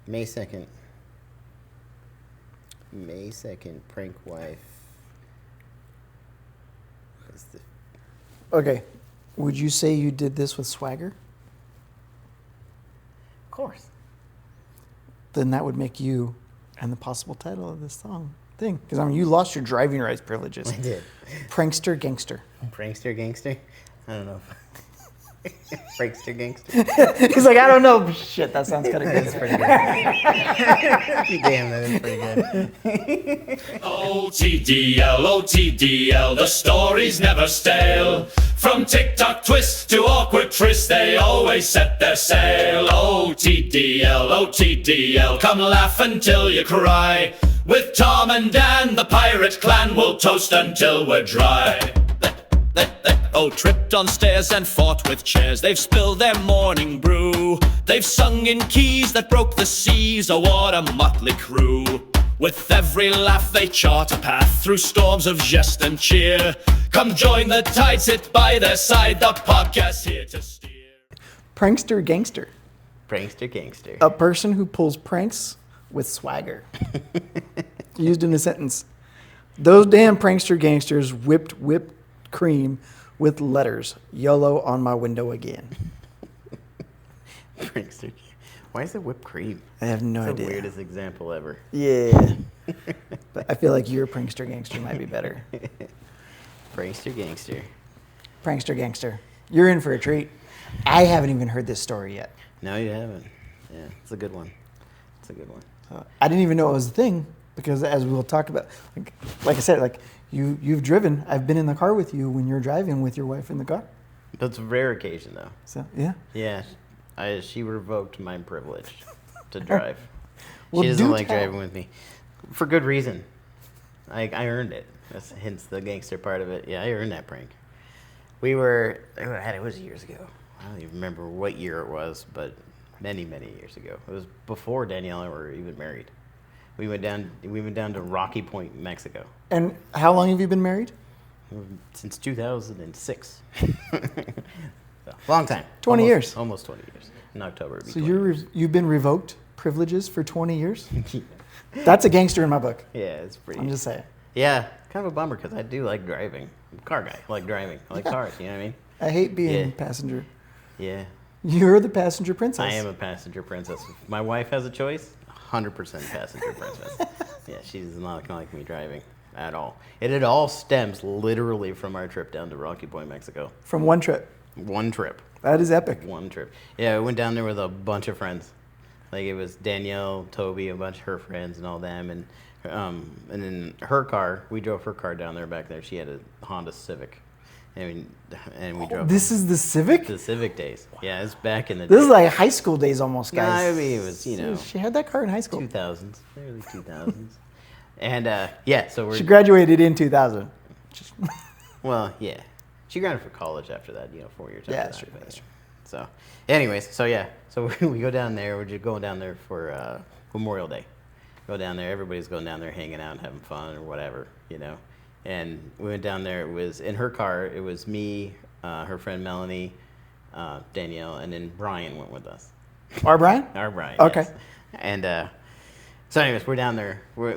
May 2nd. May 2nd, prank wife. Okay. Would you say you did this with swagger? Of course. Then that would make you and the possible title of this song thing. Because, I mean, you lost your driving rights privileges. I did. Prankster Gangster. Prankster Gangster? I don't know. Prankster Gangster? He's like, I don't know. Shit, that sounds kind of good. That's pretty good. Damn, that is pretty good. OTDL, OTDL, the stories never stale. From TikTok twist to awkward tryst, they always set their sail. OTDL, OTDL, come laugh until you cry. With Tom and Dan, the pirate clan, we'll toast until we're dry. Oh, tripped on stairs and fought with chairs. They've spilled their morning brew. They've sung in keys that broke the seas. Oh, what a motley crew. With every laugh they chart a path through storms of jest and cheer. Come join the tide, sit by their side. The podcast here to steer. Prankster Gangster. Prankster Gangster. A person who pulls pranks with swagger. Used in a sentence. Those damn prankster gangsters whipped cream with letters. YOLO on my window again. Prankster. Why is it whipped cream? I have no It's idea. the weirdest example ever. Yeah. But I feel like your prankster gangster might be better. Prankster Gangster. Prankster Gangster. You're in for a treat. I haven't even heard this story yet. No, you haven't. Yeah, it's a good one. It's a good one. I didn't even know it was a thing because, as we'll talk about, like I said, like you've driven. I've been in the car with you when you're driving with your wife in the car. That's a rare occasion, though. So yeah. Yeah, she revoked my privilege to drive. Well, she doesn't do like tell. driving with me. For good reason. I earned it. That's hence the gangster part of it. Yeah, I earned that prank. It was years ago. I don't even remember what year it was, but many, many years ago. It was before Danielle and I were even married. We went down to Rocky Point, Mexico. And how long have you been married? Since 2006. So, long time. 20 years. Almost 20 years. In October. It'd be So 20 years. you've been revoked privileges for 20 years? That's a gangster in my book. Yeah, it's pretty. I'm just saying. Yeah, kind of a bummer because I do like driving. I'm a car guy. I like driving. I like cars. You know what I mean? I hate being Yeah. passenger. Yeah. You're the passenger princess. I am a passenger princess. If my wife has a choice, 100% passenger princess. Yeah, she does not like me driving at all. It all stems literally from our trip down to Rocky Point, Mexico. From one trip. One trip. That is epic. One trip. Yeah, I went down there with a bunch of friends. Like it was Danielle, Toby, a bunch of her friends, and all them, and then her car. We drove her car down there. Back there, she had a Honda Civic, and we drove. This is the Civic? The Civic days. Yeah, it's back in the. This is like high school days almost, Nah, guys. I mean, it was She had that car in high school. 2000s, early 2000s, and yeah. So we're She graduated in 2000. well, yeah. She graduated for college after that. 4 years. Yeah, after that's that, true. but That's true. So, anyways, so we go down there. We're just going down there for Memorial Day. Go down there. Everybody's going down there, hanging out, and having fun, or whatever, And we went down there. It was in her car. It was me, her friend Melanie, Danielle, and then Brian went with us. Our Brian? Our Brian. Okay. Yes. And so, anyways, we're down there. We're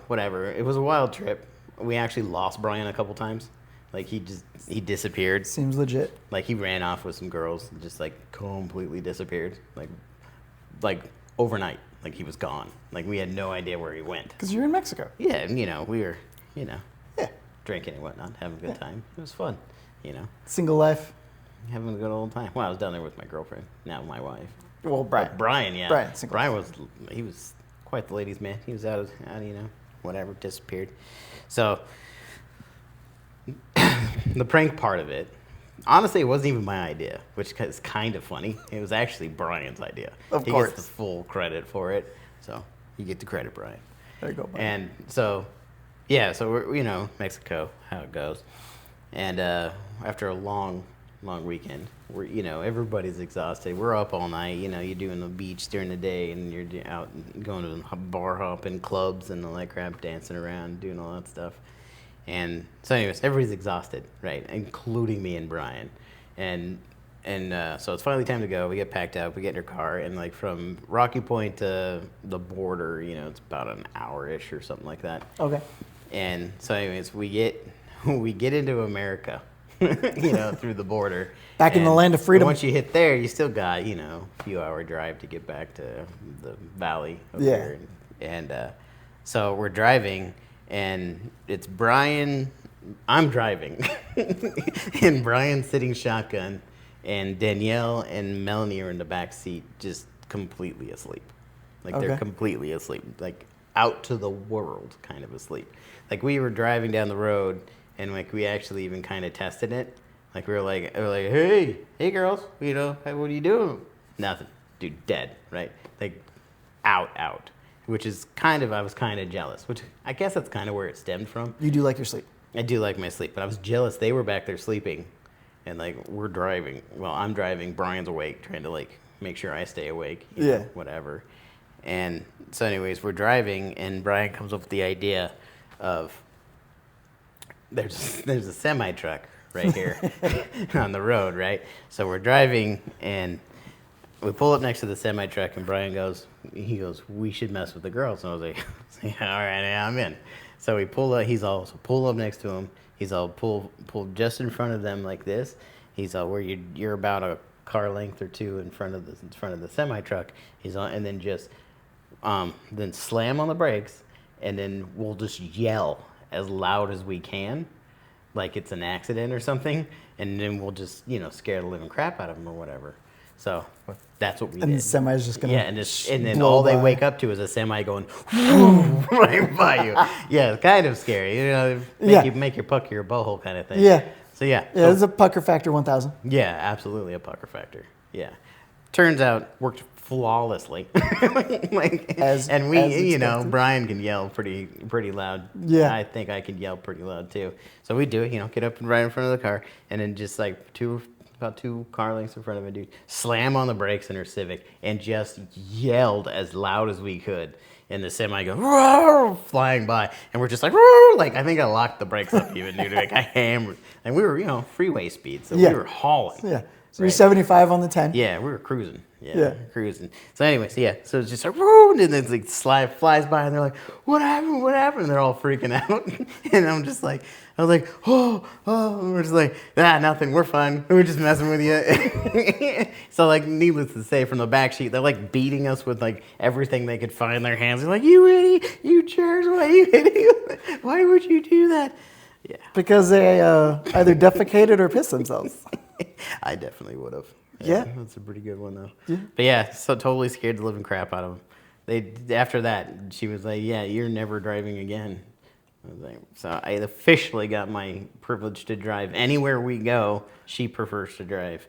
whatever. It was a wild trip. We actually lost Brian a couple times. Like he disappeared. Seems legit. Like he ran off with some girls, and just like completely disappeared. Like overnight. Like he was gone. Like we had no idea where he went. Because you're in Mexico. Yeah, and we were, Yeah. drinking and whatnot, having a good time. It was fun, Single life. having a good old time. Well, I was down there with my girlfriend, now my wife. Well, Brian. But Brian, yeah. Brian, single Brian was quite the ladies' man. He was out, whatever, disappeared. So the prank part of it, honestly, it wasn't even my idea, which is kind of funny. It was actually Brian's idea. Of he course. gets the full credit for it. So you get the credit, Brian. There you go, Brian. And so, yeah, so we're, Mexico, how it goes. And after a long weekend, we're, everybody's exhausted. We're up all night, you're doing the beach during the day, and you're out going to bar hopping clubs and all that crap, dancing around, doing all that stuff. And so anyways, everybody's exhausted, right, including me and Brian. And so it's finally time to go. We get packed up. We get in our car, and like from Rocky Point to the border, it's about an hour-ish or something like that. Okay. And so, anyways, we get into America, through the border. Back in the And land of freedom. Once you hit there, you still got a few hour drive to get back to the valley over Yeah. here. And so we're driving, and it's Brian. I'm driving, and Brian's sitting shotgun, and Danielle and Melanie are in the back seat, just completely asleep. Like they're Okay. completely asleep, like out to the world kind of asleep. Like we were driving down the road, and like we actually even kind of tested it. Like we were like, hey girls, hey, what are you doing? Nothing, dude, dead, right? Like out, which is I was kind of jealous, which I guess that's kind of where it stemmed from. You do like your sleep. I do like my sleep, but I was jealous. They were back there sleeping, and like we're driving. Well, I'm driving. Brian's awake, trying to like make sure I stay awake. Whatever. And so, anyways, we're driving, and Brian comes up with the idea of there's a semi truck right here on the road, right? So we're driving, and we pull up next to the semi truck, and Brian goes, we should mess with the girls. And I was like, yeah, all right, yeah, I'm in. So we pull up. He's all pull up next to him. He's all pull just in front of them like this. He's all where you're about a car length or two in front of the semi truck. He's on, and then just then slam on the brakes, and then we'll just yell as loud as we can, like it's an accident or something, and then we'll just scare the living crap out of them or whatever. So that's what we did. And the semi's just gonna and then blow all they by. wake up to is a semi going right by you. Yeah, it's kind of scary. Make your pucker your butthole kind of thing. Yeah. So yeah. Yeah, it's a pucker factor 1000. Yeah, absolutely a pucker factor. Yeah. Turns out worked flawlessly. And we, expected. Brian can yell pretty loud. Yeah. I think I can yell pretty loud too. So we do it, get up and right in front of the car, and then just like about two car lengths in front of a dude, slam on the brakes in her Civic, and just yelled as loud as we could. And the semi goes "Roar!" flying by, and we're just like, "Roar!" Like I think I locked the brakes up even, dude. Like I hammered, and we were, freeway speed, so Yeah. we were hauling. Yeah. So you're 75 on the 10. Yeah, we were cruising. Yeah. Cruising. So anyways, so it's just like, "Roar!" and then it's like flies by, and they're like, "What happened? What happened?" And they're all freaking out, and I was like, oh, and we're just like, nothing, we're fine. We're just messing with you. So like, needless to say, from the back seat, they're like beating us with like everything they could find in their hands. They're like, "You idiot, you jerks, why you idiot? Why would you do that?" Yeah. Because they either defecated or pissed themselves. I definitely would have. Yeah. That's a pretty good one though. Yeah. But yeah, so totally scared the living crap out of them. After that, she was like, "Yeah, you're never driving again." I was like, so I officially got my privilege to drive anywhere we go. She prefers to drive,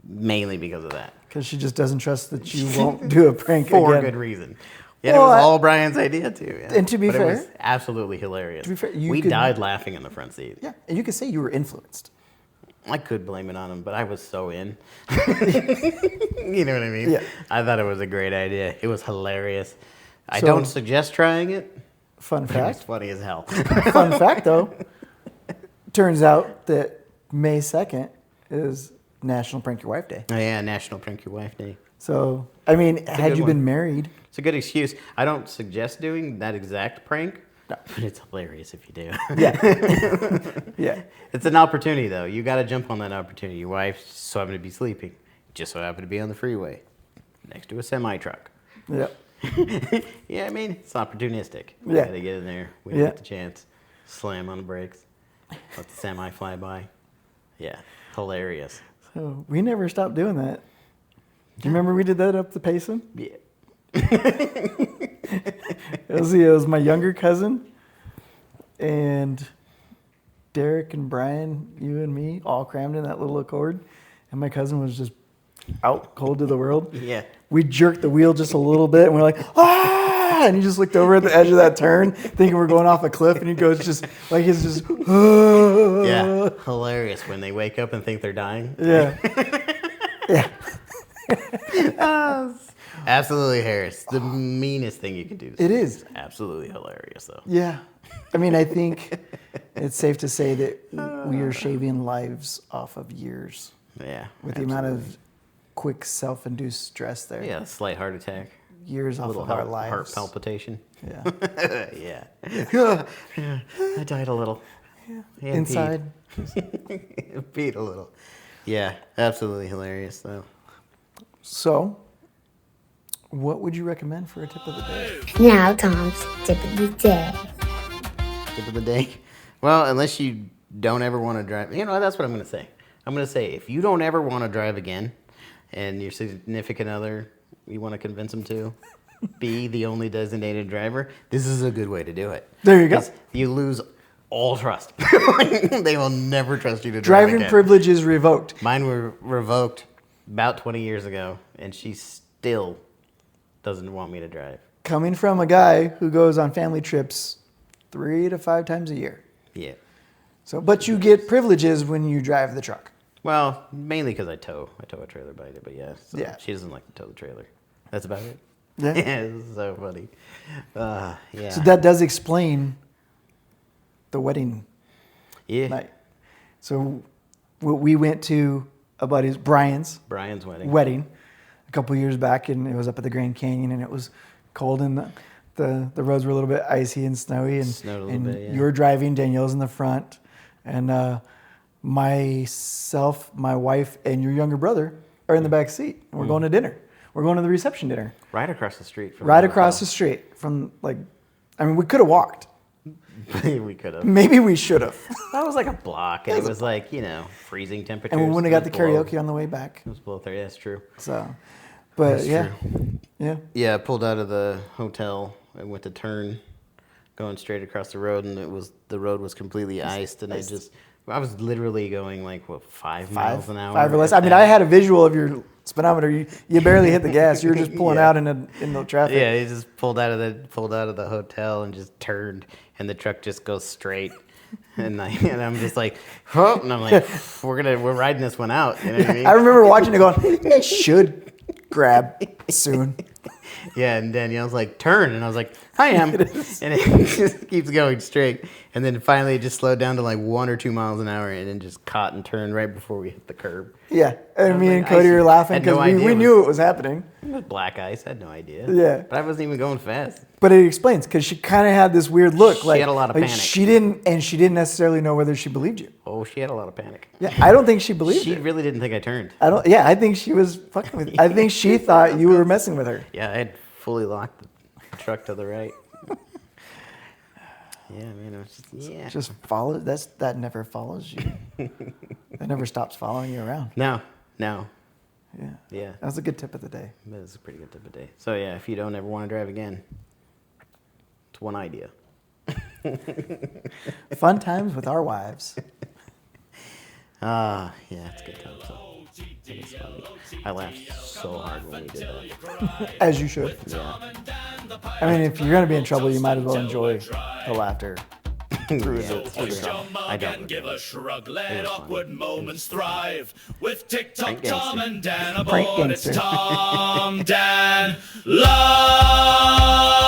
mainly because of that. Because she just doesn't trust that you won't do a prank For again. good reason. Yeah, Well, it was all Brian's idea too. Yeah. And to be But fair- it was absolutely hilarious. To be fair, we died laughing in the front seat. Yeah, and you could say you were influenced. I could blame it on him, but I was so in. You know what I mean? Yeah. I thought it was a great idea. It was hilarious. I So- don't suggest trying it. Fun But it was fact. funny as hell. Fun fact, though. Turns out that May 2nd is National Prank Your Wife Day. Oh yeah, National Prank Your Wife Day. So, I mean, had good you one. been married, It's a good excuse. I don't suggest doing that exact prank, No. but it's hilarious if you do. yeah, yeah, It's an opportunity, though. You got to jump on that opportunity. Your wife so happened to be sleeping, just so happened to be on the freeway, next to a semi truck. yeah. Yeah, I mean, it's opportunistic. Yeah. Got to get in there. We Yeah. get the chance. Slam on the brakes. Let the semi fly by. Yeah, hilarious. So we never stopped doing that. Do you remember we did that up the Payson? Yeah. It was my younger cousin, and Derek and Brian, you and me, all crammed in that little Accord, and my cousin was just out cold to the world. Yeah. We jerked the wheel just a little bit, and we're like, ah! And he just looked over at the edge of that turn, thinking we're going off a cliff, and he goes just like he's just, ah. Yeah, hilarious when they wake up and think they're dying. yeah, yeah. Absolutely hilarious. The meanest thing you can do. It is. Absolutely hilarious, though. Yeah. I mean, I think it's safe to say that we are shaving lives off of years. Yeah. with the amount of quick self-induced stress there. Yeah, a slight heart attack. Years A off little of our heart lives. palpitation. Yeah. Yeah. Yeah. I died a little. Yeah. Inside. Peed a little. Yeah, absolutely hilarious though. So, what would you recommend for a tip of the day? Now Tom's tip of the day. Tip of the day. Well, unless you don't ever want to drive, that's what I'm going to say. I'm going to say if you don't ever want to drive again, and your significant other, you want to convince them to be the only designated driver, this is a good way to do it. There you go. 'Cause you lose all trust. They will never trust you to drive Driving again. privileges revoked. Mine were revoked about 20 years ago, and she still doesn't want me to drive. Coming from a guy who goes on family trips 3 to 5 times a year. Yeah. So, but you get privileges when you drive the truck. Well, mainly because I tow a trailer by it, but yeah. So Yeah. She doesn't like to tow the trailer. That's about it. Yeah. It's so funny. Yeah. So that does explain the wedding Yeah. night. So we went to a buddy's, Brian's Brian's wedding. wedding a couple years back, and it was up at the Grand Canyon, and it was cold, and the roads were a little bit icy and snowy, and, Snowed a little and bit, yeah. you were driving, Danielle's in the front, and myself, my wife, and your younger brother are in the back seat. We're going to dinner. We're going to the reception dinner. Right across the street from Right across the street from, we could have walked. We could have. Maybe we should have. That was like a block, and it was like, freezing temperatures. And we wouldn't have got the It was below- karaoke on the way back. It was below 30. That's true. So, but That's yeah, true. yeah. Yeah, I pulled out of the hotel and went to turn, going straight across the road, and the road was completely iced, and I was literally going 5 miles an hour. 5 or less. at I mean, that. I had a visual of your speedometer. You barely hit the gas. You were just pulling Yeah. out in the traffic. Yeah, he just pulled out of the hotel and just turned, and the truck just goes straight. And I'm just like, oh, and I'm like, we're riding this one out. You know what I mean? I remember watching it going, it should grab soon. Yeah, and Danielle's like, turn, and I was like, I am, and it just keeps going straight, and then finally it just slowed down to 1 or 2 miles an hour, and then just caught and turned right before we hit the curb. Yeah, and me like, and Cody I were laughing had no because idea we it knew it was happening. It was black ice. I had no idea. Yeah. But I wasn't even going fast. But it explains because she kind of had this weird look. She had a lot of panic. She didn't necessarily know whether she believed you. Oh, she had a lot of panic. Yeah, I don't think she believed She it. really didn't think I turned. I think she was fucking with you. I think she thought you were messing with her. Yeah, I had fully locked the truck to the right. Yeah, man, it was just, Just follow. That never follows you. That never stops following you around. No. Yeah. Yeah, That was a good tip of the day. that is a pretty good tip of the day. So yeah, if you don't ever want to drive again, it's one idea. Fun times with our wives. Yeah, it's a good time. So it was funny. I laughed so hard when we did that. As you should. Yeah. I mean, if you're going to be in trouble, you might as well enjoy the laughter. Hoist your mug I don't and give a shrug. Let It was awkward moments thrive. With TikTok Prank Tom Gangster. and Dan Prank aboard, it's Gangster. Tom, Dan, Love.